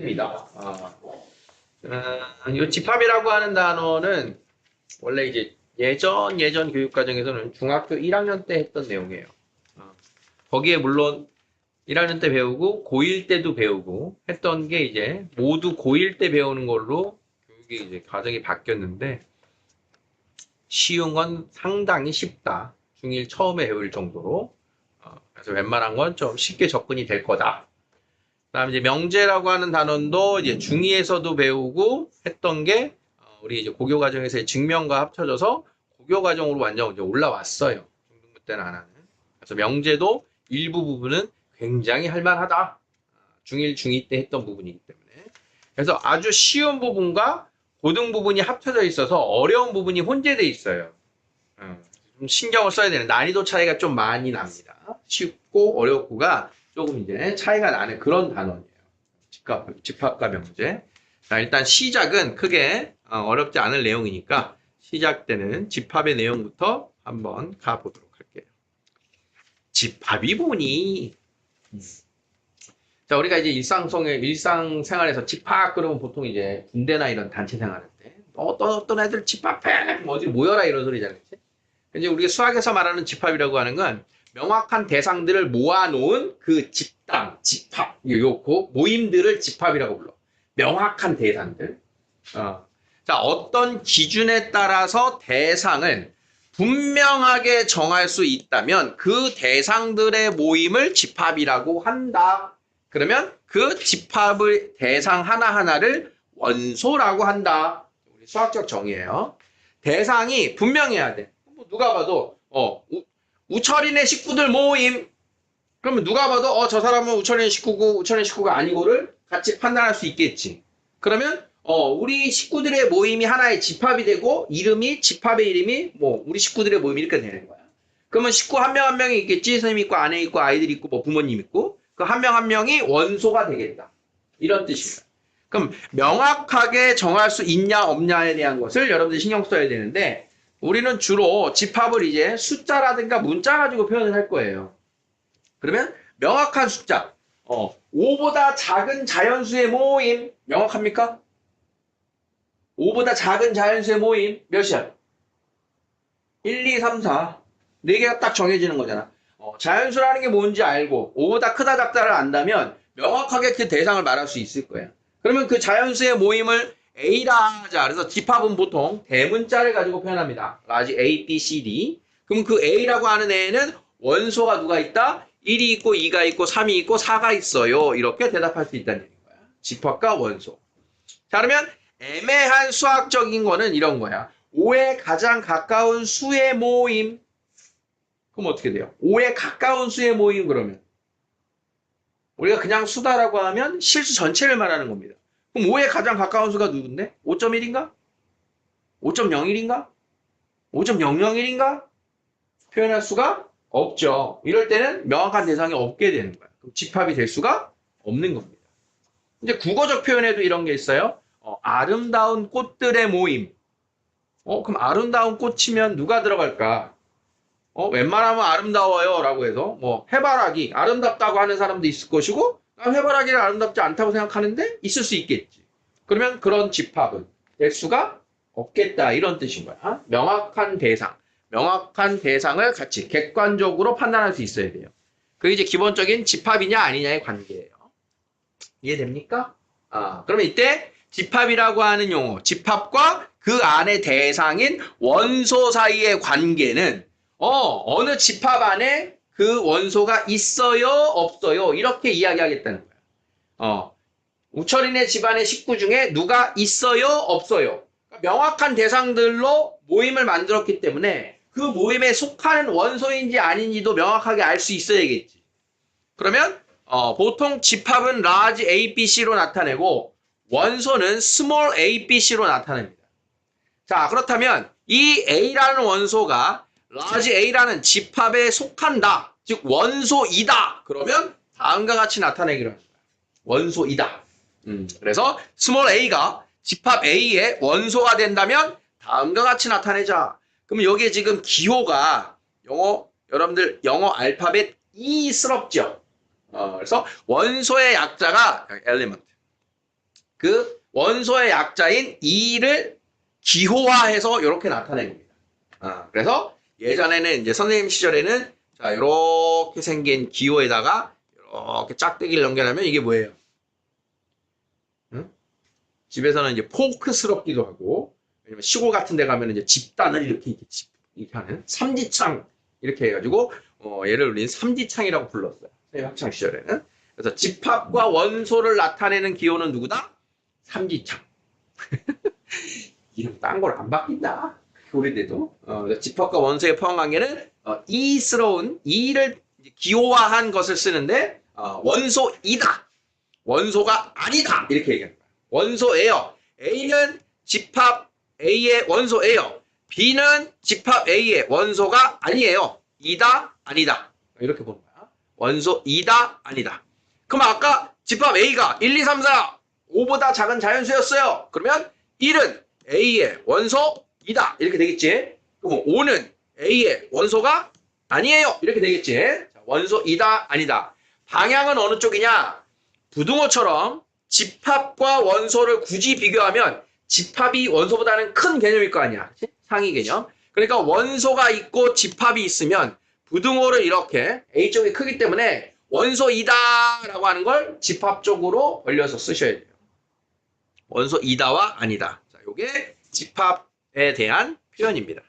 됩니다. 이 집합이라고 하는 단어는 원래 이제 예전 교육과정에서는 중학교 1학년 때 했던 내용이에요. 거기에 물론 1학년 때 배우고 고1 때도 배우고 했던 게 이제 모두 고1 때 배우는 걸로 교육이 이제 과정이 바뀌었는데 쉬운 건 상당히 쉽다. 중1 처음에 배울 정도로. 그래서 웬만한 건 좀 쉽게 접근이 될 거다. 그다음에 이제 명제라고 하는 단원도 이제 중2에서도 배우고 했던 게 우리 이제 고교 과정에서의 증명과 합쳐져서 고교 과정으로 완전 이제 올라왔어요. 중등부 때는 안 하는. 그래서 명제도 일부 부분은 굉장히 할만하다. 중1, 중2 때 했던 부분이기 때문에. 그래서 아주 쉬운 부분과 고등 부분이 합쳐져 있어서 어려운 부분이 혼재돼 있어요. 좀 신경을 써야 되는 난이도 차이가 좀 많이 납니다. 쉽고 어렵고가 조금 이제 차이가 나는 그런 단원이에요. 집합과 명제. 자, 일단 시작은 크게 어렵지 않을 내용이니까 시작 때는 집합의 내용부터 한번 가보도록 할게요. 집합이 뭐니? 자, 우리가 이제 일상생활에서 집합 그러면 보통 이제 군대나 이런 단체 생활할 때 어떤 애들 집합해 어디 모여라 이런 소리잖아요. 이제 우리가 수학에서 말하는 집합이라고 하는 건 명확한 대상들을 모아놓은 그 집단, 집합, 요거 모임들을 집합이라고 불러. 명확한 대상들. 자, 어떤 기준에 따라서 대상을 분명하게 정할 수 있다면 그 대상들의 모임을 집합이라고 한다. 그러면 그 집합의 대상 하나하나를 원소라고 한다. 우리 수학적 정의예요. 대상이 분명해야 돼. 누가 봐도 우철이네 식구들 모임. 그러면 누가 봐도 저 사람은 우철이네 식구고 우철이네 식구가 아니고를 같이 판단할 수 있겠지. 그러면 우리 식구들의 모임이 하나의 집합이 되고 집합의 이름이 뭐 우리 식구들의 모임이 이렇게 되는 거야. 그러면 식구 한 명 한 명이 있겠지. 선생님 있고 아내 있고 아이들 있고 뭐 부모님 있고 그 한 명 한 명이 원소가 되겠다. 이런 뜻입니다. 그럼 명확하게 정할 수 있냐 없냐에 대한 것을 여러분들이 신경 써야 되는데 우리는 주로 집합을 이제 숫자라든가 문자 가지고 표현을 할 거예요. 그러면 명확한 숫자. 5보다 작은 자연수의 모임. 명확합니까? 5보다 작은 자연수의 모임. 몇이야? 1, 2, 3, 4. 4개가 딱 정해지는 거잖아. 자연수라는 게 뭔지 알고 5보다 크다 작다를 안다면 명확하게 그 대상을 말할 수 있을 거야. 그러면 그 자연수의 모임을 A라 하자. 그래서 집합은 보통 대문자를 가지고 표현합니다. 라지 A, B, C, D. 그럼 그 A라고 하는 애는 원소가 누가 있다? 1이 있고 2가 있고 3이 있고 4가 있어요. 이렇게 대답할 수 있다는 얘기인 거야. 집합과 원소. 자, 그러면 애매한 수학적인 거는 이런 거야. 5에 가장 가까운 수의 모임. 그럼 어떻게 돼요? 5에 가까운 수의 모임 그러면. 우리가 그냥 수다라고 하면 실수 전체를 말하는 겁니다. 그럼 5에 가장 가까운 수가 누군데? 5.1인가? 5.01인가? 5.001인가? 표현할 수가 없죠. 이럴 때는 명확한 대상이 없게 되는 거야. 그럼 집합이 될 수가 없는 겁니다. 이제 국어적 표현에도 이런 게 있어요. 아름다운 꽃들의 모임. 그럼 아름다운 꽃이면 누가 들어갈까? 웬만하면 아름다워요 라고 해서 뭐 해바라기 아름답다고 하는 사람도 있을 것이고 해바라기를 아름답지 않다고 생각하는데 있을 수 있겠지. 그러면 그런 집합은 될 수가 없겠다 이런 뜻인 거야. 명확한 대상을 같이 객관적으로 판단할 수 있어야 돼요. 그게 이제 기본적인 집합이냐 아니냐의 관계예요. 이해됩니까? 그러면 이때 집합이라고 하는 용어, 집합과 그 안에 대상인 원소 사이의 관계는 어느 집합 안에 그 원소가 있어요, 없어요 이렇게 이야기하겠다는 거야. 우철이네 집안의 식구 중에 누가 있어요, 없어요. 그러니까 명확한 대상들로 모임을 만들었기 때문에 그 모임에 속하는 원소인지 아닌지도 명확하게 알 수 있어야겠지. 그러면 보통 집합은 large ABC로 나타내고 원소는 small ABC로 나타냅니다. 자, 그렇다면 이 A라는 원소가 large A라는 집합에 속한다. 즉 원소이다. 그러면 다음과 같이 나타내기로 합니다. 원소이다. 그래서 small a가 집합 A의 원소가 된다면 다음과 같이 나타내자. 그럼 여기에 지금 기호가 여러분들 영어 알파벳 E스럽죠. 그래서 원소의 약자가 element. 그 원소의 약자인 E를 기호화해서 이렇게 나타낸 겁니다. 그래서 예전에는 이제 선생님 시절에는 자, 이렇게 생긴 기호에다가 이렇게 짝대기를 연결하면 이게 뭐예요? 응? 집에서는 이제 포크스럽기도 하고, 왜냐면 시골 같은 데 가면 이제 집단을 이렇게 하는 삼지창 이렇게 해가지고, 얘를 우리는 삼지창이라고 불렀어요. 선생님 학창 시절에는. 그래서 집합과 원소를 나타내는 기호는 누구다? 삼지창. 이름 딴 걸 안 바뀐다. 오래돼도. 집합과 원소의 포함 관계는 이스러운 이를 기호화한 것을 쓰는데 원소이다. 원소가 아니다. 이렇게 얘기합니다. 원소예요. A는 집합 A의 원소예요. B는 집합 A의 원소가 아니에요. 이다, 아니다. 이렇게 보는 거야. 원소이다, 아니다. 그럼 아까 집합 A가 1, 2, 3, 4, 5보다 작은 자연수였어요. 그러면 1은 A의 원소이다. 이렇게 되겠지. 그럼 5는 A의 원소가 아니에요. 이렇게 되겠지. 자, 원소이다, 아니다. 방향은 어느 쪽이냐? 부등호처럼 집합과 원소를 굳이 비교하면 집합이 원소보다는 큰 개념일 거 아니야. 상위 개념. 그러니까 원소가 있고 집합이 있으면 부등호를 이렇게 A쪽이 크기 때문에 원소이다라고 하는 걸 집합적으로 벌려서 쓰셔야 돼요. 원소이다와 아니다. 자, 요게 집합에 대한 표현입니다.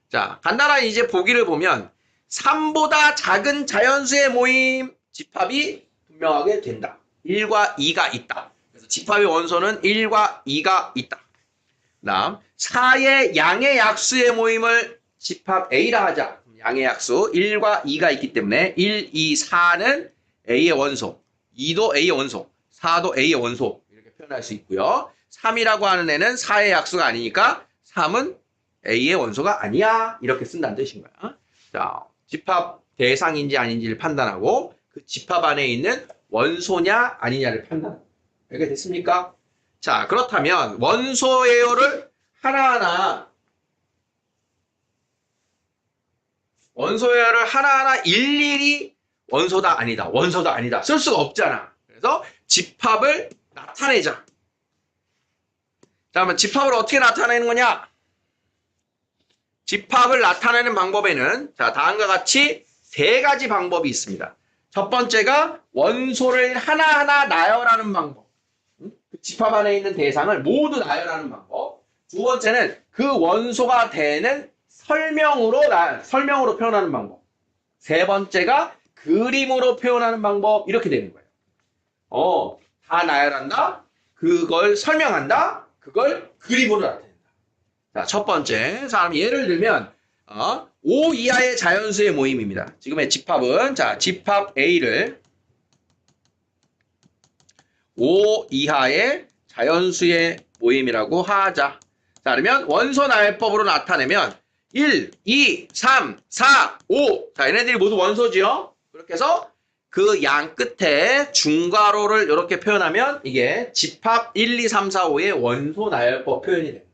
자, 간단한 이제 보기를 보면 3보다 작은 자연수의 모임 집합이 분명하게 된다. 1과 2가 있다. 그래서 집합의 원소는 1과 2가 있다. 다음 4의 양의 약수의 모임을 집합 A라 하자. 양의 약수 1과 2가 있기 때문에 1, 2, 4는 A의 원소, 2도 A의 원소, 4도 A의 원소 이렇게 표현할 수 있고요. 3이라고 하는 애는 4의 약수가 아니니까 3은 A의 원소가 아니야. 이렇게 쓴다는 뜻인 거야. 자, 집합 대상인지 아닌지를 판단하고 그 집합 안에 있는 원소냐 아니냐를 판단하고. 이렇게 됐습니까? 자, 그렇다면 원소예요를 하나하나 일일이 원소다 아니다, 원소다 아니다 쓸 수가 없잖아. 그래서 집합을 나타내자. 자, 그러면 집합을 어떻게 나타내는 거냐? 집합을 나타내는 방법에는 자, 다음과 같이 세 가지 방법이 있습니다. 첫 번째가 원소를 하나하나 나열하는 방법. 그 집합 안에 있는 대상을 모두 나열하는 방법. 두 번째는 그 원소가 되는 설명으로 표현하는 방법. 세 번째가 그림으로 표현하는 방법. 이렇게 되는 거예요. 다 나열한다. 그걸 설명한다. 그걸 그림으로 나타낸다. 자, 첫 번째. 자, 예를 들면 5 이하의 자연수의 모임입니다. 지금의 집합은 자, 집합 A를 5 이하의 자연수의 모임이라고 하자. 자, 그러면 원소 나열법으로 나타내면 1, 2, 3, 4, 5. 자, 얘네들이 모두 원소지요. 그렇게 해서 그 양 끝에 중괄호를 이렇게 표현하면 이게 집합 1, 2, 3, 4, 5의 원소 나열법 표현이 됩니다.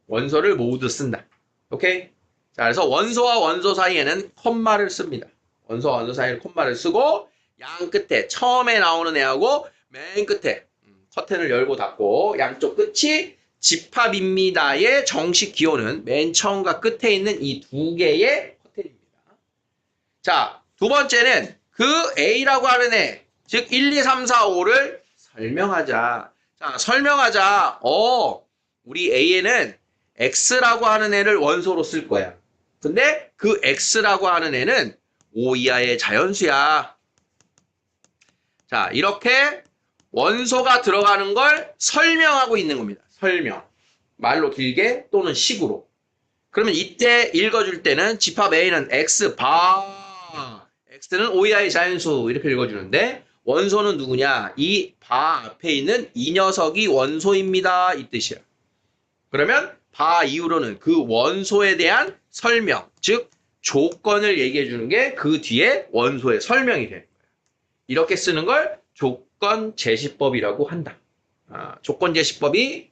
원소를 모두 쓴다. 오케이? 자, 그래서 원소와 원소 사이에는 콤마를 씁니다. 원소와 원소 사이에는 콤마를 쓰고 양 끝에 처음에 나오는 애하고 맨 끝에 커튼을 열고 닫고 양쪽 끝이 집합입니다의 정식 기호는 맨 처음과 끝에 있는 이 두 개의 커튼입니다. 자, 두 번째는 그 A라고 하는 애, 즉 1, 2, 3, 4, 5를 설명하자. 자, 설명하자. 우리 A에는 X라고 하는 애를 원소로 쓸 거야. 근데 그 X라고 하는 애는 5 이하의 자연수야. 자, 이렇게 원소가 들어가는 걸 설명하고 있는 겁니다. 설명. 말로 길게 또는 식으로. 그러면 이때 읽어줄 때는 집합 A는 X 바, X는 5 이하의 자연수 이렇게 읽어주는데 원소는 누구냐? 이 바 앞에 있는 이 녀석이 원소입니다. 이 뜻이야. 그러면 바 이후로는 그 원소에 대한 설명, 즉 조건을 얘기해 주는 게 그 뒤에 원소의 설명이 되는 거예요. 이렇게 쓰는 걸 조건 제시법이라고 한다. 조건 제시법이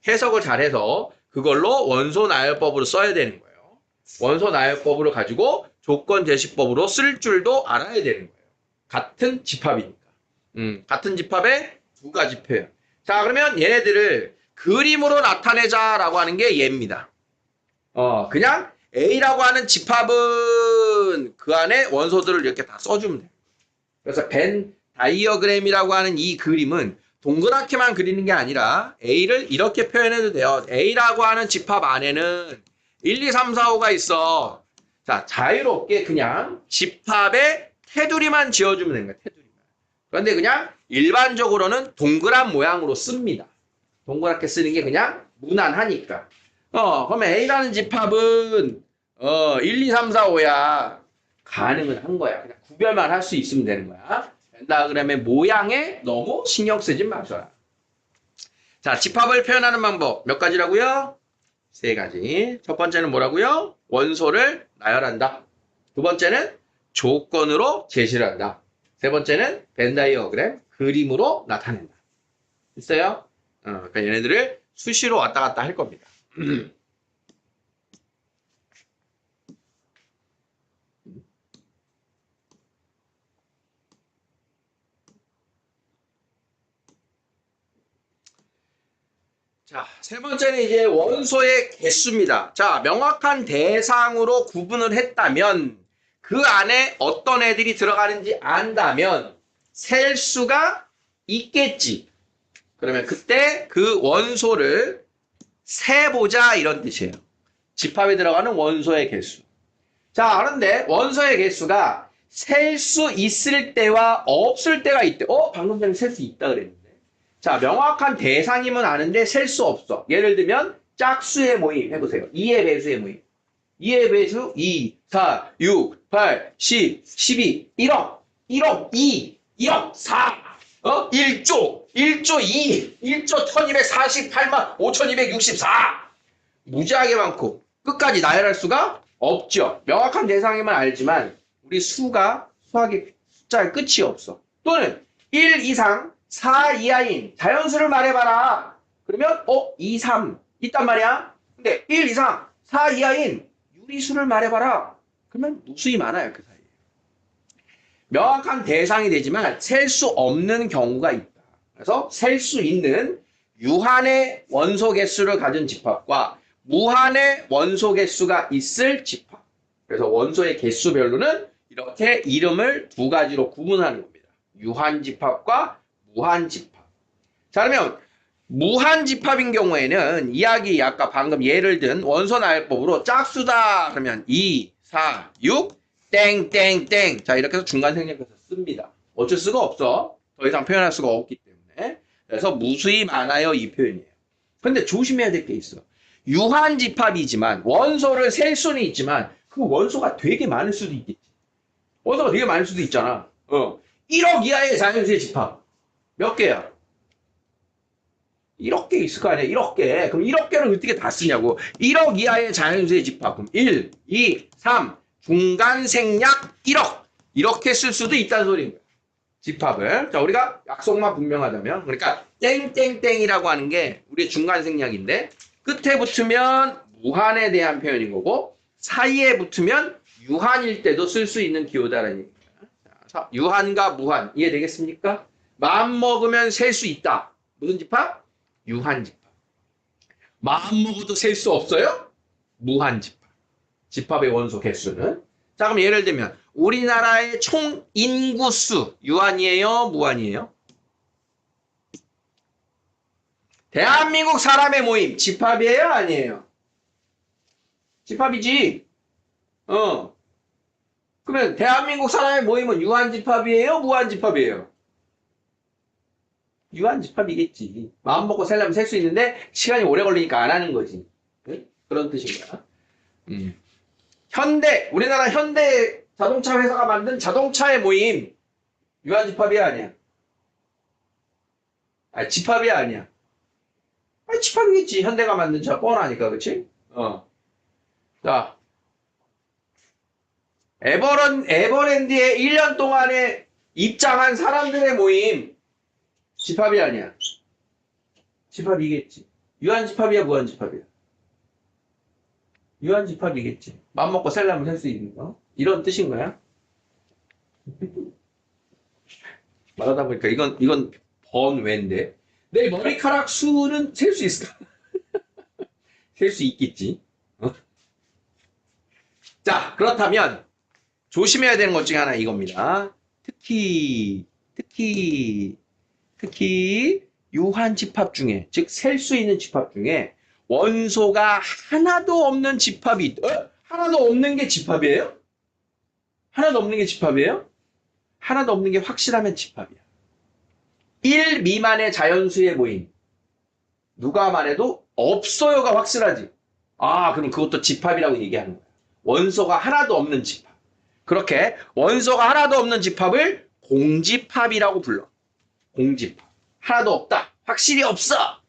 해석을 잘해서 그걸로 원소 나열법으로 써야 되는 거예요. 원소 나열법으로 가지고 조건 제시법으로 쓸 줄도 알아야 되는 거예요. 같은 집합이니까. 같은 집합의 두 가지 표현. 자, 그러면 얘네들을 그림으로 나타내자라고 하는 게 얘입니다. 그냥 A라고 하는 집합은 그 안에 원소들을 이렇게 다 써주면 돼요. 그래서 벤 다이어그램이라고 하는 이 그림은 동그랗게만 그리는 게 아니라 A를 이렇게 표현해도 돼요. A라고 하는 집합 안에는 1, 2, 3, 4, 5가 있어. 자, 자유롭게 그냥 집합에 테두리만 지어주면 되는 거야. 테두리만. 그런데 그냥 일반적으로는 동그란 모양으로 씁니다. 동그랗게 쓰는 게 그냥 무난하니까. 그러면 A라는 집합은 1, 2, 3, 4, 5야. 가능은 한 거야. 그냥 구별만 할 수 있으면 되는 거야. 벤다그램의 모양에 너무 신경 쓰지 마셔라. 자, 집합을 표현하는 방법 몇 가지라고요? 세 가지. 첫 번째는 뭐라고요? 원소를 나열한다. 두 번째는 조건으로 제시를 한다. 세 번째는 벤다이어그램, 그림으로 나타낸다. 있어요? 그러니까 얘네들을 수시로 왔다 갔다 할 겁니다. 자, 세 번째는 이제 원소의 개수입니다. 자, 명확한 대상으로 구분을 했다면 그 안에 어떤 애들이 들어가는지 안다면 셀 수가 있겠지. 그러면 그때 그 원소를 세보자 이런 뜻이에요. 집합에 들어가는 원소의 개수. 자, 그런데 원소의 개수가 셀 수 있을 때와 없을 때가 있대. 방금 전에 셀 수 있다 그랬는데. 자, 명확한 대상이면 아는데 셀 수 없어. 예를 들면 짝수의 모임 해보세요. 2의 배수의 모임. 2의 배수 2, 4, 6, 8, 10, 12, 1억, 1억 2, 1억 4, 1조, 1조 2, 1조 1248만 5264. 무지하게 많고 끝까지 나열할 수가 없죠. 명확한 대상이면 알지만 우리 수학의 숫자의 끝이 없어. 또는 1 이상 4 이하인 자연수를 말해봐라. 그러면 2, 3 있단 말이야. 근데 1 이상 4 이하인 유리수를 말해봐라. 그러면 무수히 많아요. 그 사이에. 명확한 대상이 되지만 셀 수 없는 경우가 있다. 그래서 셀 수 있는 유한의 원소 개수를 가진 집합과 무한의 원소 개수가 있을 집합. 그래서 원소의 개수별로는 이렇게 이름을 두 가지로 구분하는 겁니다. 유한 집합과 무한 집합. 자, 그러면 무한 집합인 경우에는 이야기 아까 방금 예를 든 원소 나열법으로 짝수다 그러면 2, 4, 6, 땡땡땡. 자, 이렇게 해서 중간 생략해서 씁니다. 어쩔 수가 없어. 더 이상 표현할 수가 없기 때문에. 그래서 무수히 많아요 이 표현이에요. 근데 조심해야 될 게 있어. 유한 집합이지만 원소를 셀 수는 있지만 그 원소가 되게 많을 수도 있겠지. 원소가 되게 많을 수도 있잖아. 1억 이하의 자연수의 집합. 몇 개야? 1억 개 있을 거 아니야? 1억 개. 그럼 1억 개를 어떻게 다 쓰냐고. 1억 이하의 자연수의 집합. 그럼 1, 2, 3, 중간 생략 1억. 이렇게 쓸 수도 있다는 소리인 거야. 집합을. 자, 우리가 약속만 분명하자면. 그러니까 땡땡땡이라고 하는 게 우리의 중간 생략인데 끝에 붙으면 무한에 대한 표현인 거고 사이에 붙으면 유한일 때도 쓸 수 있는 기호다라는 얘기입니다. 자, 유한과 무한 이해되겠습니까? 마음 먹으면 셀 수 있다. 무슨 집합? 유한 집합. 마음 먹어도 셀 수 없어요? 무한 집합. 집합의 원소 개수는. 자, 그럼 예를 들면 우리나라의 총 인구수 유한이에요? 무한이에요? 대한민국 사람의 모임 집합이에요? 아니에요? 집합이지. 그러면 대한민국 사람의 모임은 유한 집합이에요? 무한 집합이에요? 유한 집합이겠지. 마음 먹고 살려면 셀 수 있는데 시간이 오래 걸리니까 안 하는 거지. 네? 그런 뜻인 거야. 우리나라 현대 자동차 회사가 만든 자동차의 모임 유한 집합이야 아니야? 집합이야 아니야? 집합이겠지. 현대가 만든 차 뻔하니까 그치? 자, 에버랜드에 1년 동안에 입장한 사람들의 모임 집합이 아니야. 집합이겠지. 유한 집합이야 무한 집합이야? 유한 집합이겠지. 맘 먹고 살려면 살 수 있는 거. 이런 뜻인 거야. 말하다 보니까 이건 번외인데 내 머리카락 수는 셀 수 있을까? 셀 수 있겠지. 어? 자, 그렇다면 조심해야 되는 것 중에 하나 이겁니다. 특히 유한 집합 중에, 즉 셀 수 있는 집합 중에 원소가 하나도 없는 집합이 하나도 없는 게 집합이에요? 하나도 없는 게 집합이에요? 하나도 없는 게 확실하면 집합이야. 1 미만의 자연수의 모임. 누가 말해도 없어요가 확실하지. 아, 그럼 그것도 집합이라고 얘기하는 거야. 원소가 하나도 없는 집합. 그렇게 원소가 하나도 없는 집합을 공집합이라고 불러. 공집합. 하나도 없다. 확실히 없어.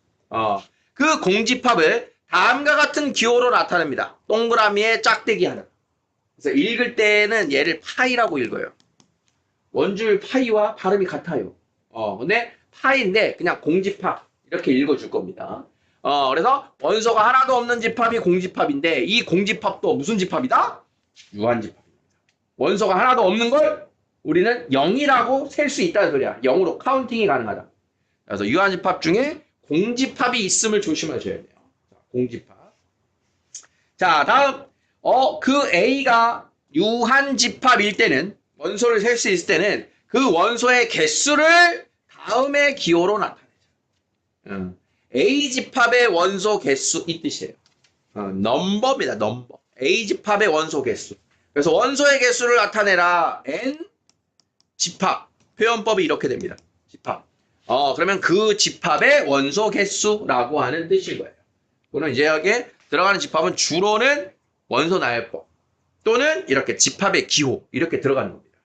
그 공집합을 다음과 같은 기호로 나타냅니다. 동그라미에 짝대기 하나. 그래서 읽을 때는 얘를 파이라고 읽어요. 원줄 파이와 발음이 같아요. 근데 파이인데 그냥 공집합 이렇게 읽어줄 겁니다. 그래서 원소가 하나도 없는 집합이 공집합인데 이 공집합도 무슨 집합이다? 유한집합입니다. 원소가 하나도 없는 걸 우리는 0이라고 셀 수 있다는 소리야. 0으로 카운팅이 가능하다. 그래서 유한집합 중에 공집합이 있음을 조심하셔야 돼요. 공집합. 자, 다음 그 A가 유한집합일 때는 원소를 셀 수 있을 때는 그 원소의 개수를 다음의 기호로 나타내죠. A집합의 원소 개수 이 뜻이에요. 넘버입니다. 넘버. A집합의 원소 개수. 그래서 원소의 개수를 나타내라. N 집합. 표현법이 이렇게 됩니다. 집합. 그러면 그 집합의 원소 개수라고 하는 뜻인 거예요. 그러면 이제 여기에 들어가는 집합은 주로는 원소 나열법 또는 이렇게 집합의 기호 이렇게 들어가는 겁니다.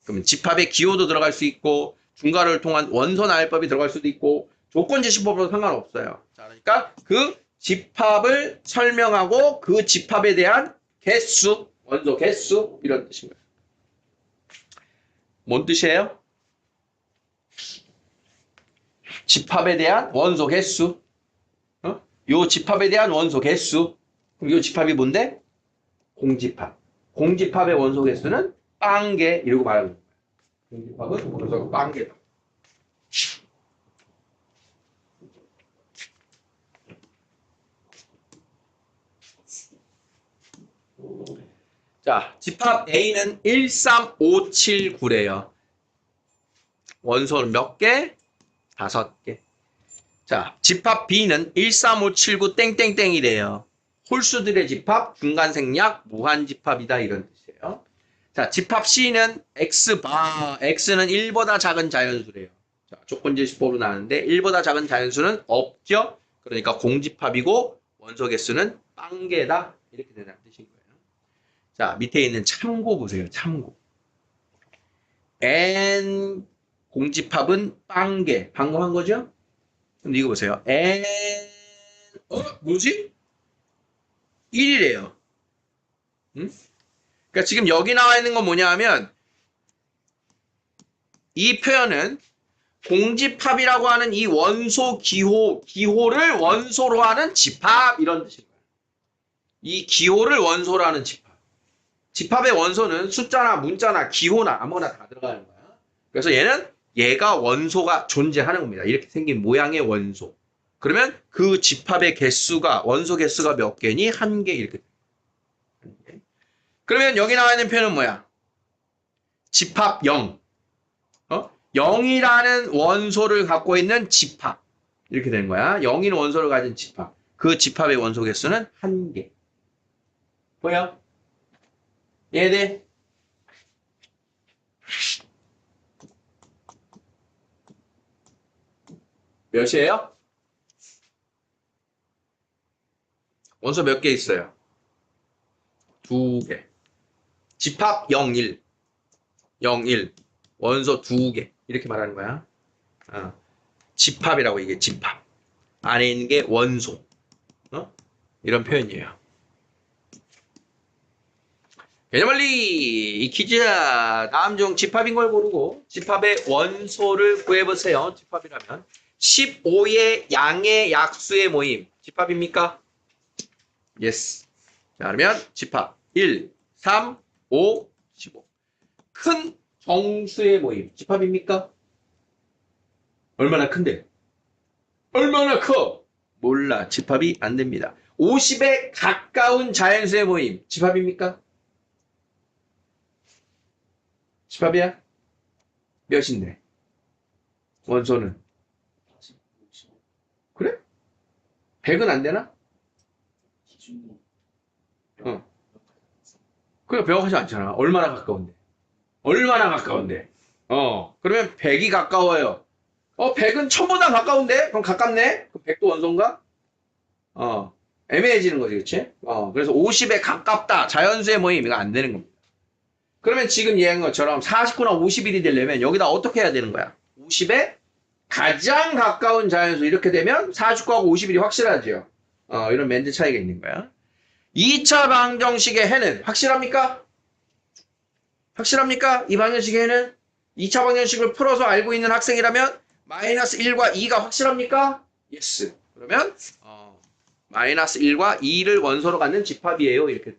그러면 집합의 기호도 들어갈 수 있고 중괄호를 통한 원소 나열법이 들어갈 수도 있고 조건지시법으로 상관없어요. 자, 그러니까 그 집합을 설명하고 그 집합에 대한 개수, 원소 개수 이런 뜻인 거예요. 뭔 뜻이에요? 집합에 대한 원소 개수. 요 집합에 대한 원소 개수. 그럼 요 집합이 뭔데? 공집합. 공집합의 원소 개수는 빵개 이러고 말하는 거예요. 공집합은 원소가 빵개다. 자, 집합 A는 1, 3, 5, 7, 9래요. 원소는 몇 개? 5개. 자, 집합 B는 1, 3, 5, 7, 9 땡땡땡이래요. 홀수들의 집합, 중간생략, 무한집합이다 이런 뜻이에요. 자, 집합 C는 X는 1보다 작은 자연수래요. 자, 조건지시법으로 나왔는데 1보다 작은 자연수는 없죠. 그러니까 공집합이고 원소 개수는 빵개다 이렇게 되는 뜻인 거예요. 자, 밑에 있는 참고 보세요. 참고. N 공집합은 빵개. 방금 한 거죠? 그럼 이거 보세요. N 뭐지? 1이래요. 응? 그러니까 지금 여기 나와 있는 건 뭐냐 하면 이 표현은 공집합이라고 하는 이 원소 기호를 원소로 하는 집합 이런 뜻인 거예요. 이 기호를 원소로 하는 집합. 집합의 원소는 숫자나 문자나 기호나 아무거나 다 들어가는 거야. 그래서 얘가 원소가 존재하는 겁니다. 이렇게 생긴 모양의 원소. 그러면 그 집합의 개수가 원소 개수가 몇 개니? 1개 이렇게. 그러면 여기 나와 있는 표현은 뭐야? 집합 0. 0이라는 원소를 갖고 있는 집합. 이렇게 되는 거야. 0인 원소를 가진 집합. 그 집합의 원소 개수는 1개. 보여? 이해돼? 몇이에요? 원소 몇 개 있어요? 2개. 집합 0, 1. 0, 1. 원소 2개. 이렇게 말하는 거야. 집합이라고 이게 집합. 안에 있는 게 원소. 이런 표현이에요. 개념원리 익히자. 다음 중 집합인 걸 고르고 집합의 원소를 구해보세요. 집합이라면 15의 양의 약수의 모임. 집합입니까? Yes. 자, 그러면 집합 1, 3, 5, 15. 큰 정수의 모임. 집합입니까? 얼마나 큰데? 얼마나 커? 몰라. 집합이 안 됩니다. 50에 가까운 자연수의 모임. 집합입니까? 집합이야? 몇인데? 원소는? 그래? 100은 안 되나? 어. 그래, 명확하지 않잖아. 얼마나 가까운데? 얼마나 가까운데? 그러면 100이 가까워요. 100은 1000보다 가까운데? 그럼 가깝네? 그럼 100도 원소인가? 애매해지는 거지, 그치? 그래서 50에 가깝다. 자연수의 모임, 이거 안 되는 겁니다. 그러면 지금 얘기한 것처럼 49나 51이 되려면 여기다 어떻게 해야 되는 거야? 50에 가장 가까운 자연수, 이렇게 되면 49하고 51이 확실하죠? 이런 멘트 차이가 있는 거야. 2차 방정식의 해는 확실합니까? 확실합니까? 이 방정식의 해는 2차 방정식을 풀어서 알고 있는 학생이라면 마이너스 1과 2가 확실합니까? 예스. 그러면 마이너스 1과 2를 원소로 갖는 집합이에요. 이렇게.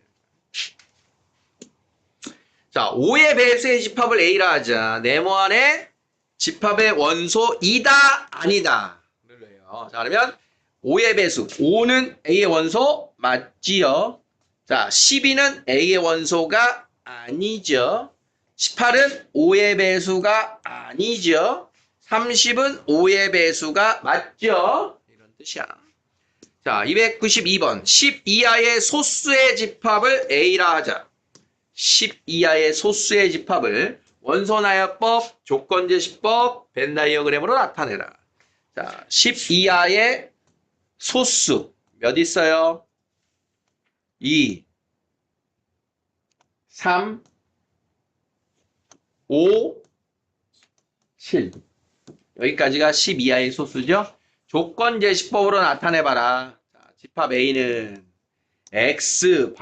자, 5의 배수의 집합을 A라 하자. 네모안의 집합의 원소 이다 아니다. 자, 그러면 5의 배수. 5는 A의 원소 맞지요? 자, 12는 A의 원소가 아니죠. 18은 5의 배수가 아니죠. 30은 5의 배수가 맞죠? 이런 뜻이야. 자, 292번. 10 이하의 소수의 집합을 A라 하자. 10 이하의 소수의 집합을 원소나열법, 조건제시법, 벤 다이어그램으로 나타내라. 자, 10 이하의 소수 몇 있어요? 2, 3, 5, 7. 여기까지가 10 이하의 소수죠? 조건제시법으로 나타내봐라. 자, 집합 A는 X는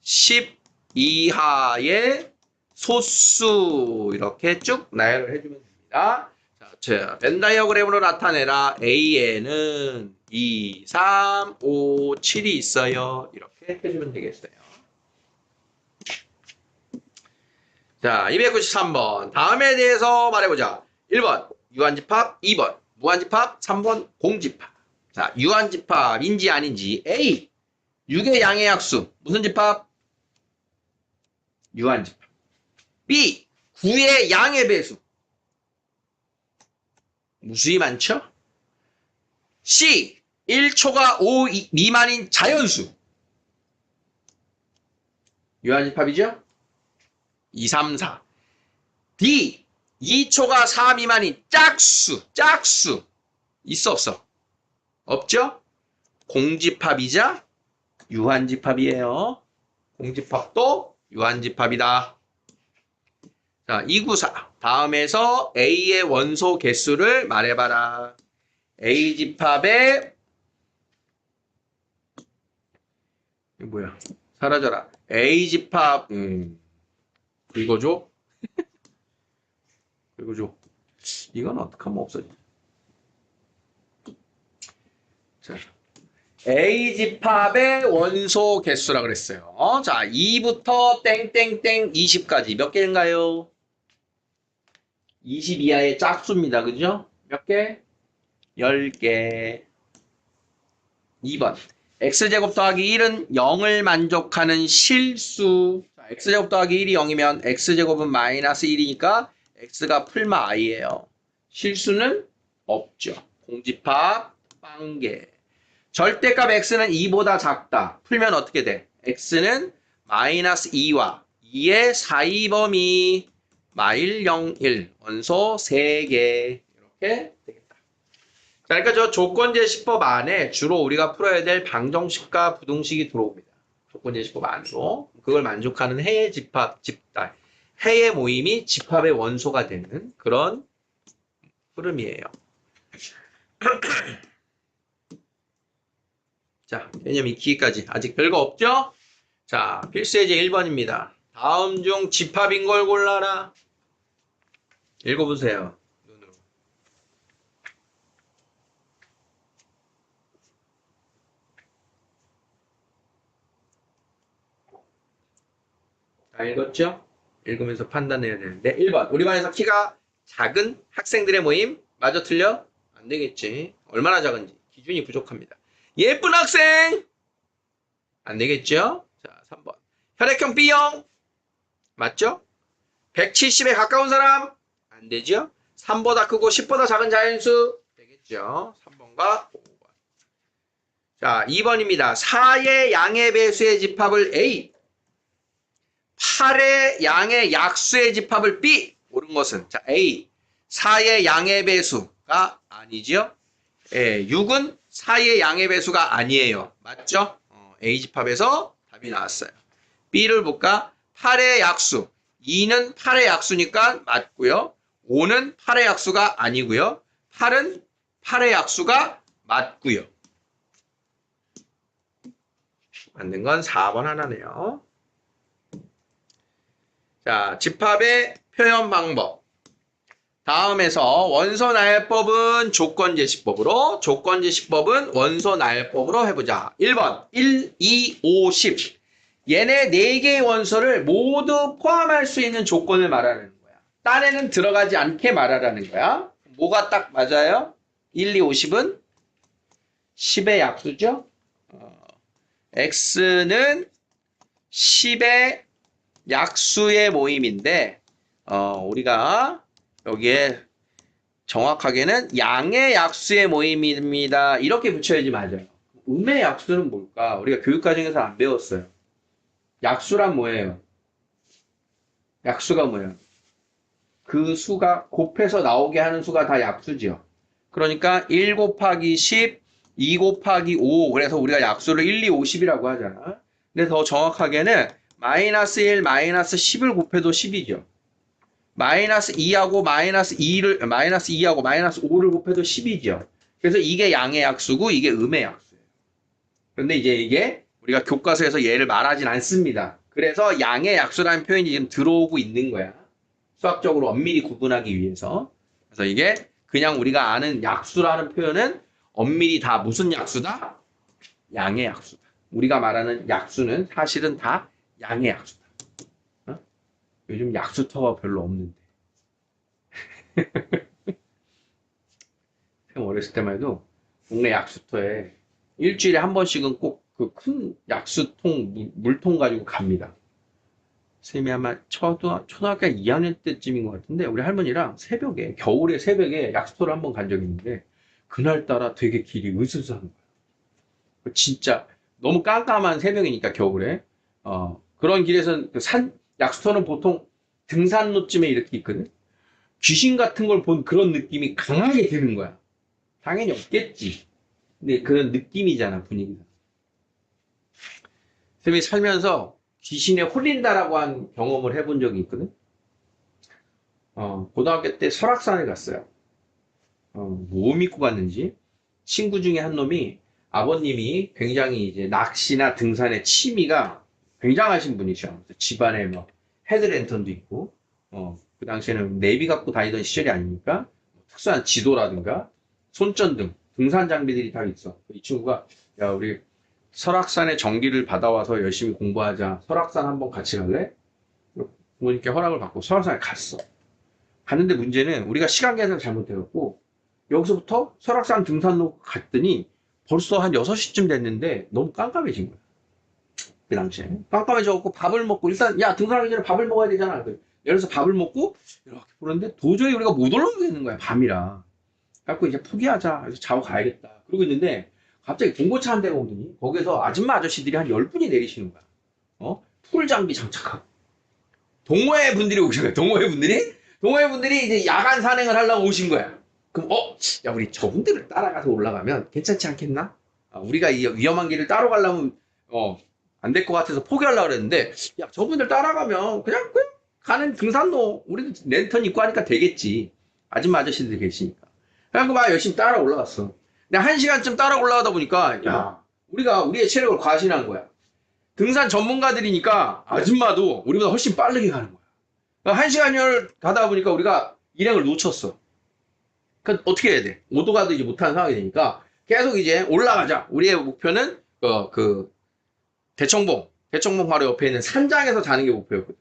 10 이하의 소수. 이렇게 쭉 나열을 해주면 됩니다. 자, 벤 다이어그램으로 나타내라. A에는 2, 3, 5, 7이 있어요. 이렇게 해주면 되겠어요. 자, 293번. 다음에 대해서 말해보자. 1번, 유한집합. 2번, 무한집합. 3번, 공집합. 자, 유한집합인지 아닌지. A, 6의 양의 약수. 무슨 집합? 유한집합. B, 9의 양의 배수. 무수히 많죠? C, 1초가 5 미만인 자연수. 유한집합이죠? 2, 3, 4. D, 2초가 4 미만인 짝수. 있어, 없어? 없죠? 공집합이자 유한집합이에요. 공집합도 유한집합이다. 자, 294. 다음에서 A의 원소 개수를 말해봐라. A집합의 이거 뭐야? 사라져라. A집합 긁어줘? 긁어줘. 이건 어떻게 하면 없어지? 자, A집합의 원소 개수라 그랬어요. 자, 2부터 땡땡땡 20까지 몇 개인가요? 20 이하의 짝수입니다. 그죠? 몇 개? 10개. 2번. x제곱 더하기 1은 0을 만족하는 실수. 자, x제곱 더하기 1이 0이면 x제곱은 마이너스 1이니까 x가 풀마 i예요. 실수는 없죠. 공집합 빵개. 절대값 x는 2보다 작다. 풀면 어떻게 돼? x는 마이너스 2와 2의 사이 범위 마일 0, 1 원소 3개 이렇게 되겠다. 자, 그러니까 저 조건제시법 안에 주로 우리가 풀어야 될 방정식과 부등식이 들어옵니다. 조건제시법 안으로 그걸 만족하는 해의 집합, 해의 모임이 집합의 원소가 되는 그런 흐름이에요. 자, 개념 익히기까지 아직 별거 없죠? 자, 필수예제 1번입니다. 다음 중 집합인 걸 골라라. 읽어보세요. 눈으로. 다 읽었죠? 읽으면서 판단해야 되는데 1번. 우리 반에서 키가 작은 학생들의 모임 맞아 틀려? 안 되겠지. 얼마나 작은지 기준이 부족합니다. 예쁜 학생 안 되겠죠? 자, 3번. 혈액형 B형 맞죠? 170에 가까운 사람 안 되죠? 3보다 크고 10보다 작은 자연수 되겠죠? 3번과 5번. 자, 2번입니다. 4의 양의 배수의 집합을 A, 8의 양의 약수의 집합을 B. 옳은 것은 자, A, 4의 양의 배수가 아니죠? 예, 6은 4의 양의 배수가 아니에요. 맞죠? A 집합에서 답이 나왔어요. B를 볼까? 8의 약수. 2는 8의 약수니까 맞고요. 5는 8의 약수가 아니고요. 8은 8의 약수가 맞고요. 맞는 건 4번 하나네요. 자, 집합의 표현 방법. 다음에서 원소나열법은 조건제시법으로, 조건제시법은 원소나열법으로 해보자. 1번 1, 2, 5, 10. 얘네 4개의 원소를 모두 포함할 수 있는 조건을 말하는 거야. 딴에는 들어가지 않게 말하라는 거야. 뭐가 딱 맞아요? 1, 2, 50은 10의 약수죠. X는 10의 약수의 모임인데 우리가 여기에 정확하게는 양의 약수의 모임입니다. 이렇게 붙여야지 맞아요. 음의 약수는 뭘까? 우리가 교육과정에서 안 배웠어요. 약수란 뭐예요? 약수가 뭐예요? 그 수가 곱해서 나오게 하는 수가 다 약수죠. 그러니까 1 곱하기 10, 2 곱하기 5. 그래서 우리가 약수를 1, 2, 50이라고 하잖아. 근데 더 정확하게는 마이너스 1, 마이너스 10을 곱해도 10이죠. 마이너스 2하고 마이너스 2하고 마이너스 5를 곱해도 10이죠. 그래서 이게 양의 약수고 이게 음의 약수예요. 그런데 이제 이게 우리가 교과서에서 얘를 말하진 않습니다. 그래서 양의 약수라는 표현이 지금 들어오고 있는 거야. 수학적으로 엄밀히 구분하기 위해서. 그래서 이게 그냥 우리가 아는 약수라는 표현은 엄밀히 다 무슨 약수다? 양의 약수다. 우리가 말하는 약수는 사실은 다 양의 약수다. 어? 요즘 약수터가 별로 없는데. 형 어렸을 때만 해도 동네 약수터에 일주일에 한 번씩은 꼭 그 큰 약수통, 물통 가지고 갑니다. 선생님이 아마 초등학교 2학년 때쯤인 것 같은데 우리 할머니랑 새벽에 겨울에 새벽에 약수터를 한 번 간 적이 있는데 그날따라 되게 길이 으스스한 거야. 진짜 너무 깜깜한 새벽이니까 겨울에 그런 길에서는 약수터는 보통 등산로쯤에 이렇게 있거든. 귀신 같은 걸 본 그런 느낌이 강하게 드는 거야. 당연히 없겠지. 근데 그런 느낌이잖아, 분위기가. 선생님이 살면서 귀신에 홀린다라고 한 경험을 해본 적이 있거든. 고등학교 때 설악산에 갔어요. 뭐 믿고 갔는지 친구 중에 한 놈이 아버님이 굉장히 이제 낚시나 등산의 취미가 굉장하신 분이셔. 집안에 뭐 헤드랜턴도 있고, 그 당시에는 내비 갖고 다니던 시절이 아니니까 특수한 지도라든가 손전등, 등산 장비들이 다 있어. 이 친구가 야 우리 설악산에 전기를 받아와서 열심히 공부하자. 설악산 한번 같이 갈래? 부모님께 허락을 받고 설악산에 갔어. 갔는데 문제는 우리가 시간 계산을 잘못해갖고 여기서부터 설악산 등산로 갔더니 벌써 한 6시쯤 됐는데 너무 깜깜해진 거야. 그 당시에. 깜깜해져갖고 밥을 먹고 일단 야 등산하기 전에 밥을 먹어야 되잖아. 그래서 밥을 먹고 이렇게 보는데 도저히 우리가 못 올라가겠는 거야. 밤이라. 그래갖고 이제 포기하자. 그래서 자고 가야겠다. 그러고 있는데 갑자기 봉고차 한 대가 오더니 거기서 아줌마 아저씨들이 한 10분이 내리시는 거야. 풀 장비 장착하고. 동호회 분들이 오신 거야. 동호회 분들이 이제 야간 산행을 하려고 오신 거야. 그럼 야 우리 저분들을 따라가서 올라가면 괜찮지 않겠나? 우리가 이 위험한 길을 따로 가려면 안 될 것 같아서 포기하려고 그랬는데 야 저분들 따라가면 그냥 가는 등산로 우리도 랜턴 입고 하니까 되겠지. 아줌마 아저씨들이 계시니까. 그래갖고 막 열심히 따라 올라갔어. 근데 1시간쯤 따라 올라가다 보니까 야 우리가 우리의 체력을 과신한 거야. 등산 전문가들이니까 아줌마도 우리보다 훨씬 빠르게 가는 거야. 1시간을 가다 보니까 우리가 일행을 놓쳤어. 그 어떻게 해야 돼? 오도가도 이제 못하는 상황이 되니까 계속 이제 올라가자. 우리의 목표는 대청봉 바로 옆에 있는 산장에서 자는 게 목표였거든.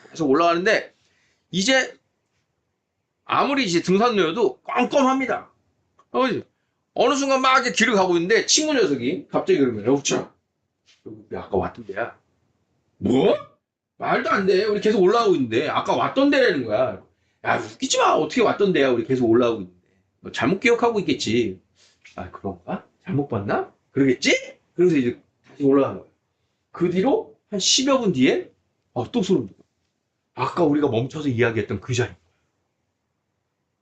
그래서 올라가는데 이제 아무리 이제 등산로여도 껌껌합니다. 어느 순간 막 이렇게 길을 가고 있는데 친구 녀석이 갑자기 그러면 여보차 아까 왔던 데야. 뭐? 말도 안 돼. 우리 계속 올라가고 있는데 아까 왔던 데라는 거야. 야 웃기지 마. 어떻게 왔던 데야. 우리 계속 올라가고 있는데. 너 잘못 기억하고 있겠지. 아 그런가? 잘못 봤나? 그러겠지? 그래서 이제 다시 올라간 거야. 그 뒤로 한 10여 분 뒤에 또 소름 돋아. 아까 우리가 멈춰서 이야기했던 그 자리.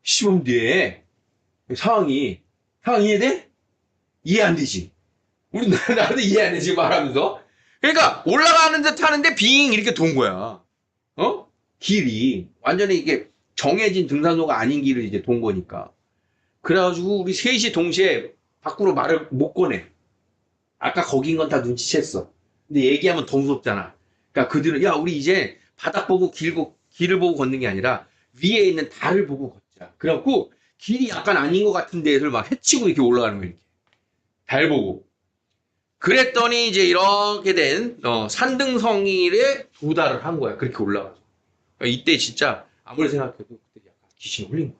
10여 분 뒤에 상황이 이해돼? 이해 안 되지? 우리 나도 이해 안 되지 말하면서. 그러니까 올라가는 듯 하는데 빙 이렇게 돈 거야. 길이 완전히 이게 정해진 등산로가 아닌 길을 이제 돈 거니까. 그래가지고 우리 셋이 동시에 밖으로 말을 못 꺼내. 아까 거긴 건 다 눈치챘어. 근데 얘기하면 더 무섭잖아. 그러니까 그들은 야 우리 이제 바닥 보고 길을 보고 걷는 게 아니라 위에 있는 달을 보고 걷자. 그래갖고 길이 약간 아닌 것 같은 데를 막 헤치고 이렇게 올라가는 거야. 이렇게. 달 보고. 그랬더니 이제 이렇게 된 산등성이에 도달을 한 거야. 그렇게 올라가서. 그러니까 이때 진짜 아무리 생각해도 그때 약간 귀신 홀린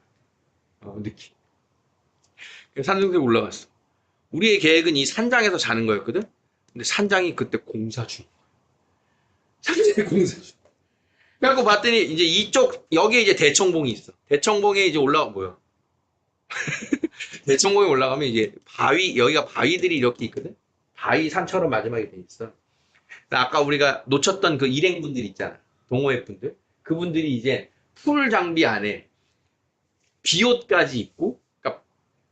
거야. 느낌. 산등성에 올라갔어. 우리의 계획은 이 산장에서 자는 거였거든. 근데 산장이 그때 공사 중. 산장이 공사 중. 그래갖고 봤더니 이제 이쪽 여기에 이제 대청봉이 있어. 대청봉에 이제 올라가 뭐야? 대청봉에 올라가면 이제 여기가 바위들이 이렇게 있거든. 바위 산처럼 마지막에 돼 있어. 아까 우리가 놓쳤던 그 일행분들 있잖아. 동호회 분들. 그분들이 이제 풀 장비 안에 비옷까지 입고, 그러니까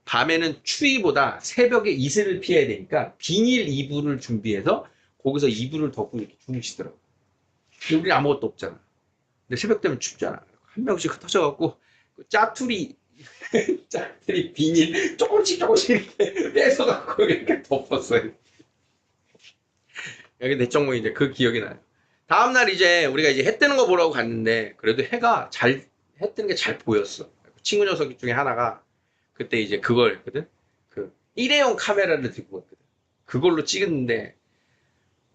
밤에는 추위보다 새벽에 이슬을 피해야 되니까 비닐 이불을 준비해서 거기서 이불을 덮고 이렇게 주무시더라고. 근데 우리는 아무것도 없잖아. 근데 새벽 되면 춥잖아. 한 명씩 흩어져갖고 짜투리 비닐 조금씩 이렇게 뺏어갖고 이렇게 덮었어요. 여기 대청봉이 이제 그 기억이 나요. 다음날 이제 우리가 이제 해 뜨는 거 보라고 갔는데 그래도 해 뜨는 게 잘 보였어. 친구 녀석 중에 하나가 그때 이제 그걸 했거든. 그 일회용 카메라를 들고 왔거든. 그걸로 찍었는데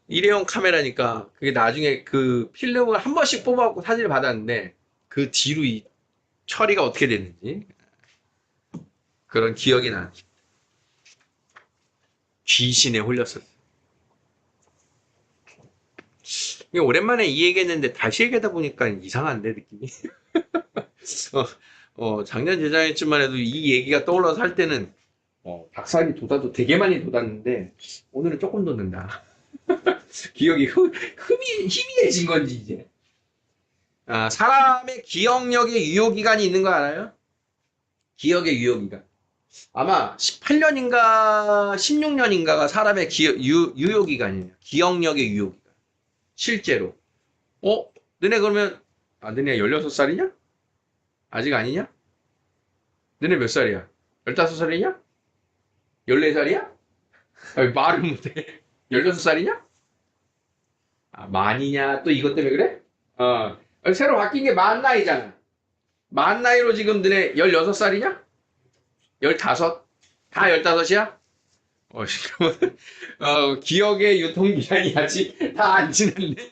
일회용 카메라니까 그게 나중에 그 필름을 한 번씩 뽑아갖고 사진을 받았는데 그 뒤로 이 처리가 어떻게 됐는지 그런 기억이 나. 귀신에 홀렸었어. 오랜만에 이 얘기했는데 다시 얘기하다 보니까 이상한데 느낌이. 작년 재작년쯤만 해도 이 얘기가 떠올라서 할 때는 닭살이 돋아도 되게 많이 돋았는데 오늘은 조금 돋는다. 기억이 희미해진 건지 이제. 사람의 기억력에 유효기간이 있는 거 알아요? 기억의 유효기간. 아마 18년인가 16년인가가 사람의 유효기간이에요. 기억력의 유효기간. 실제로. 너네 그러면 너네 16살이냐? 아직 아니냐? 너네 몇 살이야? 15살이냐? 14살이야? 말을 못해. 16살이냐? 만이냐? 또 이것 때문에 그래? 새로 바뀐 게 만 나이잖아. 만 나이로 지금 너네 16살이냐? 15? 다 15이야? 기억의 유통기한이 아직 다 안 지났는데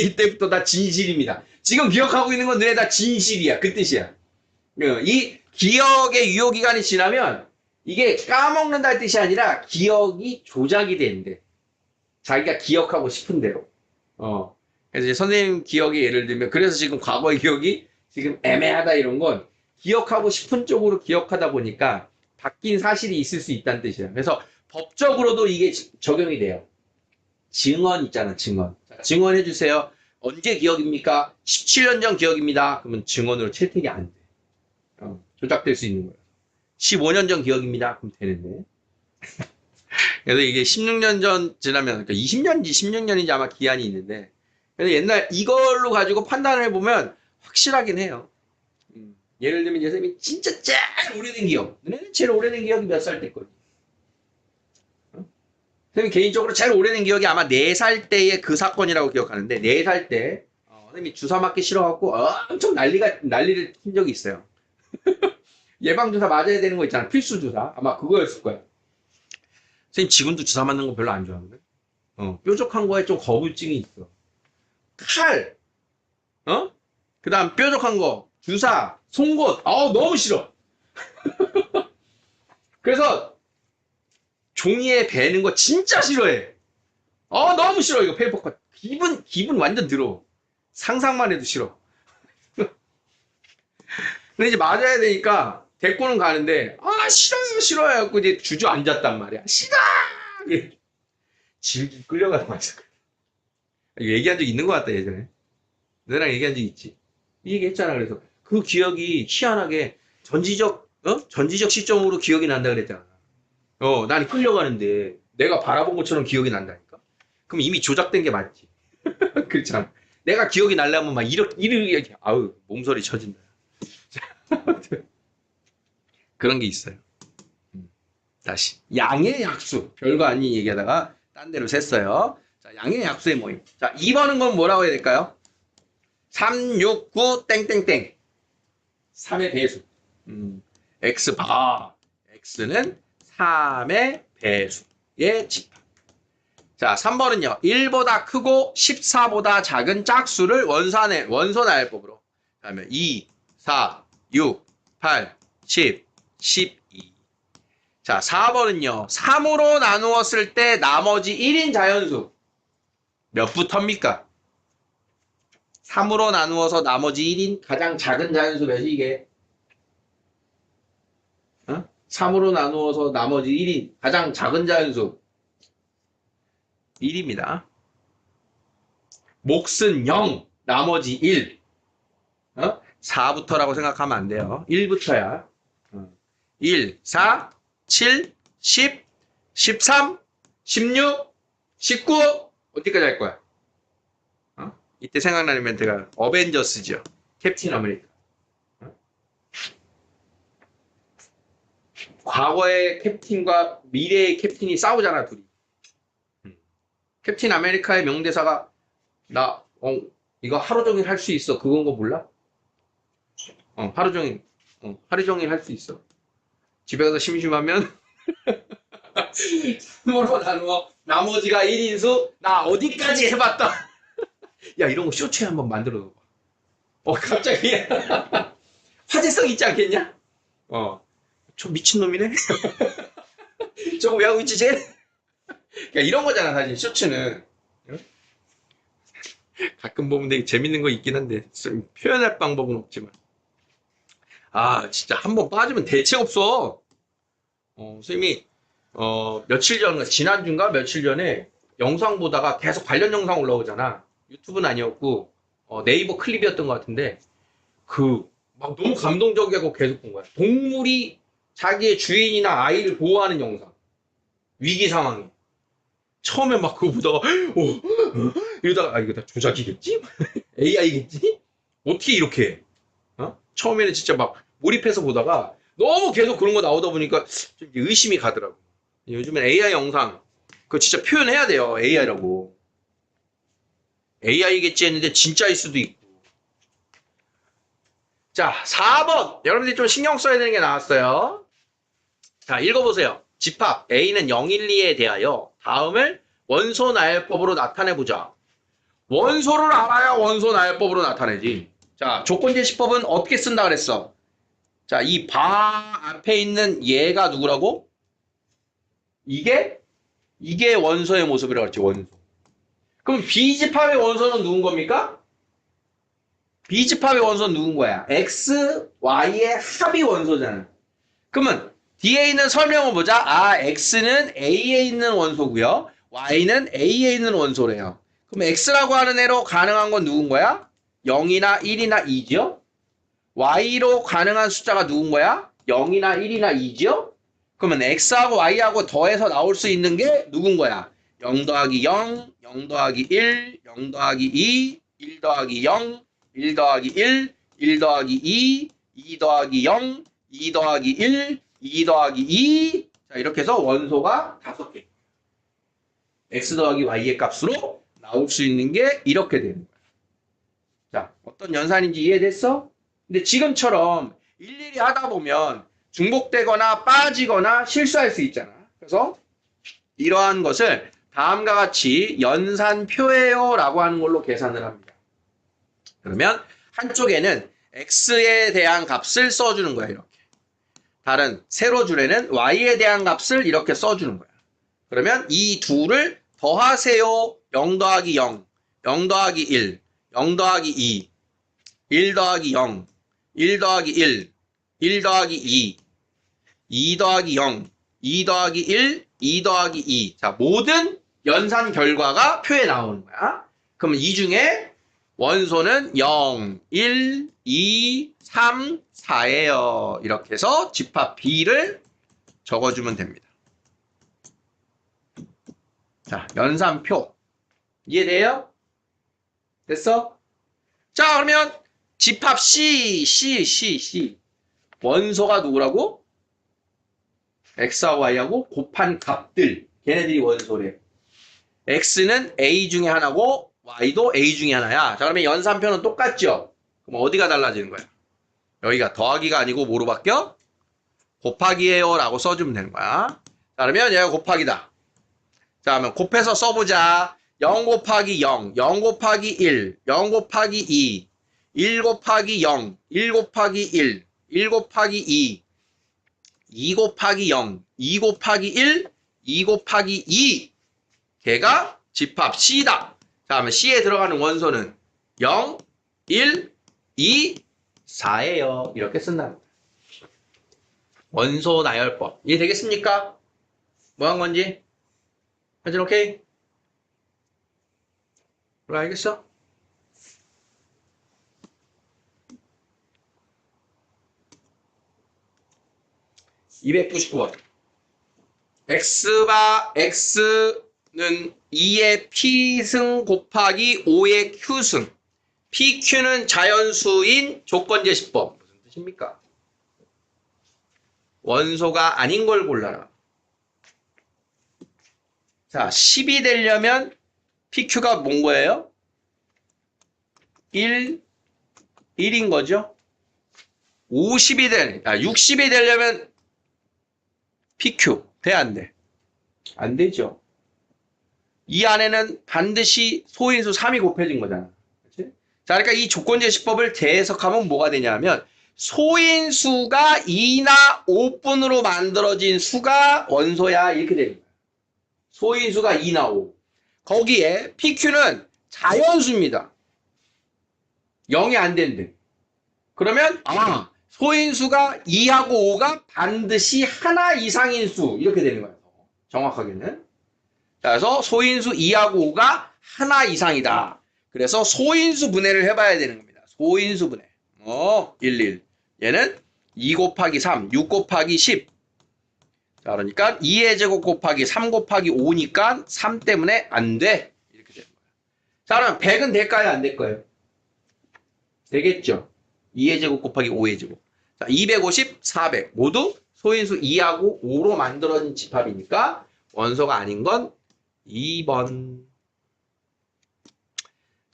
이때부터 다 진실입니다. 지금 기억하고 있는 건 너네 다 진실이야. 그 뜻이야. 이 기억의 유효기간이 지나면 이게 까먹는다는 뜻이 아니라 기억이 조작이 되는데 자기가 기억하고 싶은 대로. 그래서 이제 선생님 기억이 예를 들면 그래서 지금 과거의 기억이 지금 애매하다 이런 건 기억하고 싶은 쪽으로 기억하다 보니까 바뀐 사실이 있을 수 있다는 뜻이야. 그래서 법적으로도 이게 적용이 돼요. 증언 있잖아, 증언. 자, 증언해 주세요. 언제 기억입니까? 17년 전 기억입니다. 그러면 증언으로 채택이 안 돼. 조작될 수 있는 거예요. 15년 전 기억입니다. 그럼 되는데. 그래서 이게 16년 전 지나면, 그러니까 20년인지 16년인지 아마 기한이 있는데, 그래서 옛날 이걸로 가지고 판단을 해보면 확실하긴 해요. 예를 들면 이제 선생님이 진짜 제일 오래된 기억. 너네는 제일 오래된 기억이 몇 살 때 거지? 선생님 개인적으로 제일 오래된 기억이 아마 4살 때의 그 사건이라고 기억하는데 4살 때 선생님이 주사 맞기 싫어갖고 엄청 난리를 친 적이 있어요. 예방주사 맞아야 되는 거 있잖아. 필수 주사. 아마 그거였을 거야. 선생님 지금도 주사 맞는 거 별로 안 좋아하는데? 뾰족한 거에 좀 거부증이 있어. 칼, 그 다음 뾰족한 거, 주사, 송곳. 너무 싫어. 그래서 종이에 베는 거 진짜 싫어해. 너무 싫어, 이거 페이퍼 컷. 기분 완전 들어. 상상만 해도 싫어. 근데 이제 맞아야 되니까 데리고는 가는데, 싫어요, 싫어요. 하고 이제 주저앉았단 말이야. 싫어! 질질 끌려가서 맞아. 이거 얘기한 적 있는 것 같다, 예전에. 너랑 얘기한 적 있지. 이 얘기했잖아. 그래서 그 기억이 희한하게 전지적 시점으로 기억이 난다 그랬잖아. 난 끌려가는데 내가 바라본 것처럼 기억이 난다니까. 그럼 이미 조작된 게 맞지. 그렇잖아. 내가 기억이 나려면 막 이렇게 몸서리 쳐진다. 그런 게 있어요. 다시 양의 약수. 별거 아닌 얘기하다가 딴 데로 샜어요. 자, 양의 약수의 모임. 자, 2번은 건 뭐라고 해야 될까요? 3, 6, 9, 땡땡땡. 3의 배수. X바. X는 3의 배수의 집합. 자, 3번은요. 1보다 크고 14보다 작은 짝수를 원소나열법으로. 그다음에 2, 4, 6, 8, 10, 12. 자, 4번은요. 3으로 나누었을 때 나머지 1인 자연수. 몇부터입니까? 3으로 나누어서 나머지 1인 가장 작은 자연수 몇이 이게? 3으로 나누어서 나머지 1인 가장 작은 자연수 1입니다. 몫은 0, 나머지 1. 4부터라고 생각하면 안 돼요. 1부터야. 1, 4, 7, 10, 13, 16, 19. 어디까지 할 거야? 이때 생각나는 멘트가 어벤져스죠. 캡틴 아메리카. 과거의 캡틴과 미래의 캡틴이 싸우잖아, 둘이. 캡틴 아메리카의 명대사가 이거 하루 종일 할 수 있어. 그건 거 몰라? 하루 종일 할 수 있어. 집에 가서 심심하면 3으로 나누어 나머지가 1인수 나 어디까지 해봤다. 야, 이런 거 쇼츠에 한번 만들어 봐. 갑자기 화제성 있지 않겠냐? 저 미친놈이네? 저거 왜 하고 있지, 쟤? 그러니까 이런 거잖아, 사실, 쇼츠는. 가끔 보면 되게 재밌는 거 있긴 한데, 표현할 방법은 없지만. 진짜 한번 빠지면 대책 없어. 선생님이, 지난주인가 며칠 전에 영상 보다가 계속 관련 영상 올라오잖아. 유튜브는 아니었고, 네이버 클립이었던 것 같은데, 막 너무 감동적이고 계속 본 거야. 동물이 자기의 주인이나 아이를 보호하는 영상. 위기 상황에. 처음에 막 그거 보다가, 이러다가, 이거 다 조작이겠지? AI겠지? 어떻게 이렇게 해? 처음에는 진짜 막 몰입해서 보다가 너무 계속 그런 거 나오다 보니까 좀 의심이 가더라고. 요즘엔 AI 영상, 그거 진짜 표현해야 돼요. AI라고. AI겠지 했는데 진짜일 수도 있고. 자, 4번. 여러분들이 좀 신경 써야 되는 게 나왔어요. 자, 읽어보세요. 집합 A는 0, 1, 2에 대하여 다음을 원소나열법으로 나타내보자. 원소를 알아야 원소나열법으로 나타내지. 자, 조건제시법은 어떻게 쓴다 그랬어? 자, 이 바 앞에 있는 얘가 누구라고? 이게 원소의 모습이라고 했지, 원소. 그럼 B집합의 원소는 누군 겁니까? B집합의 원소는 누군 거야? X, Y의 합이 원소잖아. 그러면 뒤에 있는 설명을 보자. X는 A에 있는 원소고요. Y는 A에 있는 원소래요. 그럼 X라고 하는 애로 가능한 건 누군 거야? 0이나 1이나 2죠? Y로 가능한 숫자가 누군 거야? 0이나 1이나 2죠? 그러면 X하고 Y하고 더해서 나올 수 있는 게 누군 거야? 0 더하기 0, 0 더하기 1, 0 더하기 2, 1 더하기 0, 1 더하기 1, 1 더하기 2, 2 더하기 0, 2 더하기 1, 2 더하기 2. 자, 이렇게 해서 원소가 5개. X 더하기 Y의 값으로 나올 수 있는 게 이렇게 되는 거야. 자, 어떤 연산인지 이해됐어? 근데 지금처럼 일일이 하다 보면 중복되거나 빠지거나 실수할 수 있잖아. 그래서 이러한 것을 다음과 같이 연산표예요 라고 하는 걸로 계산을 합니다. 그러면 한쪽에는 x에 대한 값을 써주는 거야, 이렇게. 다른 세로줄에는 y에 대한 값을 이렇게 써주는 거야. 그러면 이 둘을 더하세요. 0 더하기 0, 0 더하기 1, 0 더하기 2, 1 더하기 0, 1 더하기 1, 1 더하기 2, 2 더하기 0, 2 더하기 1, 2 더하기 2. 자, 모든 연산 결과가 표에 나오는 거야. 그러면 이 중에 원소는 0, 1, 2, 3, 4예요. 이렇게 해서 집합 B를 적어주면 됩니다. 자, 연산표. 이해돼요? 됐어? 자, 그러면 집합 C. 원소가 누구라고? X하고 Y하고 곱한 값들. 걔네들이 원소래. X는 A 중에 하나고 Y도 A 중에 하나야. 자, 그러면 연산표는 똑같죠? 그럼 어디가 달라지는 거야? 여기가 더하기가 아니고 뭐로 바뀌어? 곱하기예요 라고 써주면 되는 거야. 자, 그러면 얘가 곱하기다. 자, 그러면 곱해서 써보자. 0 곱하기 0, 0 곱하기 1, 0 곱하기 2, 1 곱하기 0, 1 곱하기 1, 1 곱하기 2, 2 곱하기 0, 2 곱하기 1, 2 곱하기 2. 걔가 집합 C다. 자, 그러면 C에 들어가는 원소는 0, 1, 2, 4예요. 이렇게 쓴다는 거야. 원소 나열법. 이해되겠습니까? 뭐 한 건지? 하진 오케이? 그래, 알겠어? (299번) x는 2의 p승 곱하기 5의 q승. pq는 자연수인 조건제시법. 무슨 뜻입니까? 원소가 아닌 걸 골라라. 자, 10이 되려면 pq가 뭔 거예요? 1인 거죠? 60이 되려면 pq. 돼, 안 돼? 안 되죠. 이 안에는 반드시 소인수 3이 곱해진 거잖아. 그치? 자, 그러니까 이 조건제시법을 재해석하면 뭐가 되냐면 소인수가 2나 5분으로 만들어진 수가 원소야. 이렇게 되는 거야. 소인수가 2나 5. 거기에 PQ는 자연수입니다. 0이 안 된대. 그러면 소인수가 2하고 5가 반드시 하나 이상인 수. 이렇게 되는 거예요. 정확하게는. 자, 그래서 소인수 2하고 5가 하나 이상이다. 그래서 소인수 분해를 해봐야 되는 겁니다. 소인수 분해. 1. 얘는 2 곱하기 3, 6 곱하기 10. 자, 그러니까 2의 제곱 곱하기 3 곱하기 5니까 3 때문에 안 돼. 이렇게 되는 거야. 자, 그러면 100은 될까요? 안 될 거예요? 되겠죠? 2의 제곱 곱하기 5의 제곱. 자, 250, 400. 모두 소인수 2하고 5로 만들어진 집합이니까 원소가 아닌 건 2번.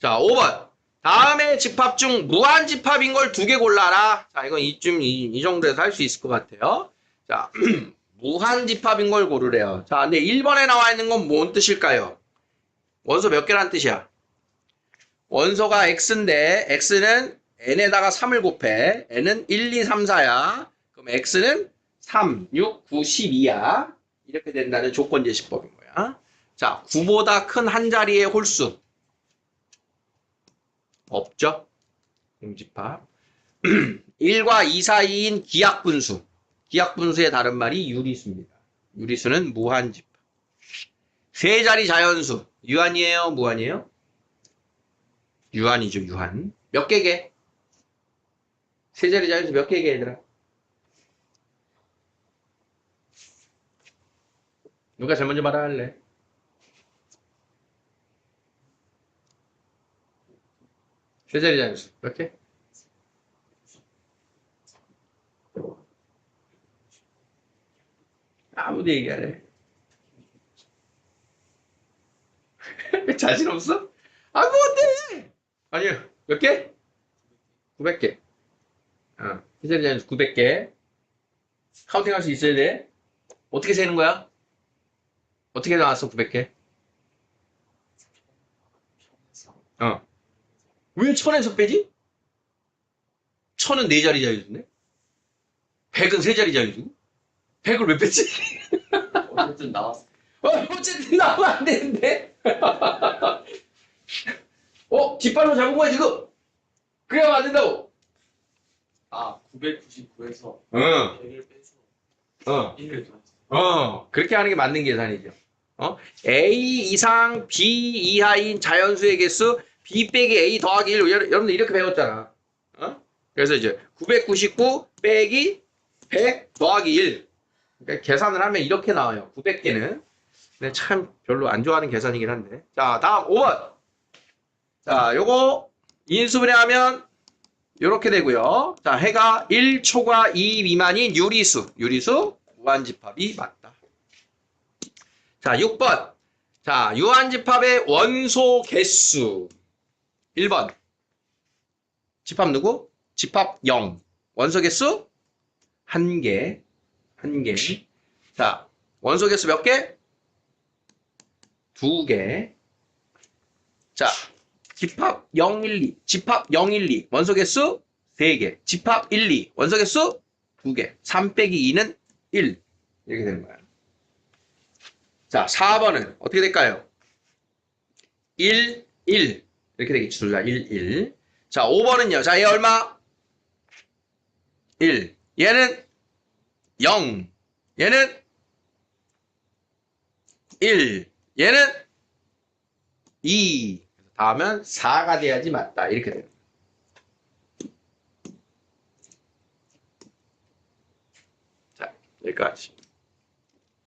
자, 5번. 다음에 집합 중 무한집합인 걸 2개 골라라. 자, 이건 이 정도에서 할 수 있을 것 같아요. 자, 무한집합인 걸 고르래요. 자, 근데 1번에 나와 있는 건 뭔 뜻일까요? 원소 몇 개란 뜻이야? 원소가 x인데 x는 n에다가 3을 곱해. n은 1, 2, 3, 4야. 그럼 x는 3, 6, 9, 12야. 이렇게 된다는 조건제시법인 거야. 자, 9보다 큰 한 자리의 홀수. 없죠? 공집합. 1과 2 사이인 기하분수. 기하분수의 다른 말이 유리수입니다. 유리수는 무한집합. 세 자리 자연수. 유한이에요? 무한이에요? 유한이죠, 유한. 몇 개게? 세 자리 자연수 몇 개게, 얘들아? 누가 제일 먼저 말할래? 세 자리 자연수 몇 개? 아무도 얘기 안 해. 자신 없어? 아, 뭐 어때? 아니요. 몇 개? 900개. 세 자리 자연수 900개. 카운팅 할 수 있어야 돼. 어떻게 세는 거야? 어떻게 나왔어, 900개? 왜 1000에서 빼지? 1000은 4자리 자유수네? 100은 3자리 자유수? 100을 왜 뺐지? 어쨌든 나왔어. 어쨌든 나오면 안 되는데? 뒷발로 잡은 거야, 지금? 그래야 안 된다고. 아, 999에서 응, 100을 빼서 어, 1을 더했어. 그렇게 하는 게 맞는 계산이죠. A 이상 B 이하인 자연수의 개수 B 빼기 A 더하기 1. 여러분들 이렇게 배웠잖아. 그래서 이제 999 빼기 100 더하기 1. 그러니까 계산을 하면 이렇게 나와요. 900개는. 근데 참 별로 안 좋아하는 계산이긴 한데. 자, 다음 5번. 자, 요거 인수분해하면 요렇게 되고요. 자, 해가 1 초과 2 미만인 유리수 무한집합이 맞다. 자, 6번. 자, 유한집합의 원소 개수. 1번. 집합 누구? 집합 0. 원소 개수 1개. 1개. 자, 원소 개수 몇 개? 2개. 자, 집합 0, 1, 2. 집합 0, 1, 2. 원소 개수 3개. 집합 1, 2. 원소 개수 2개. 3 빼기 2는 1. 이렇게 되는 거야. 자, 4번은 어떻게 될까요? 1, 1. 이렇게 되겠죠. 둘 다 1, 1. 자, 5번은요. 자, 얘 얼마? 1. 얘는 0. 얘는 1. 얘는 2. 다음은 4가 돼야지 맞다. 이렇게 됩니다. 자, 여기까지.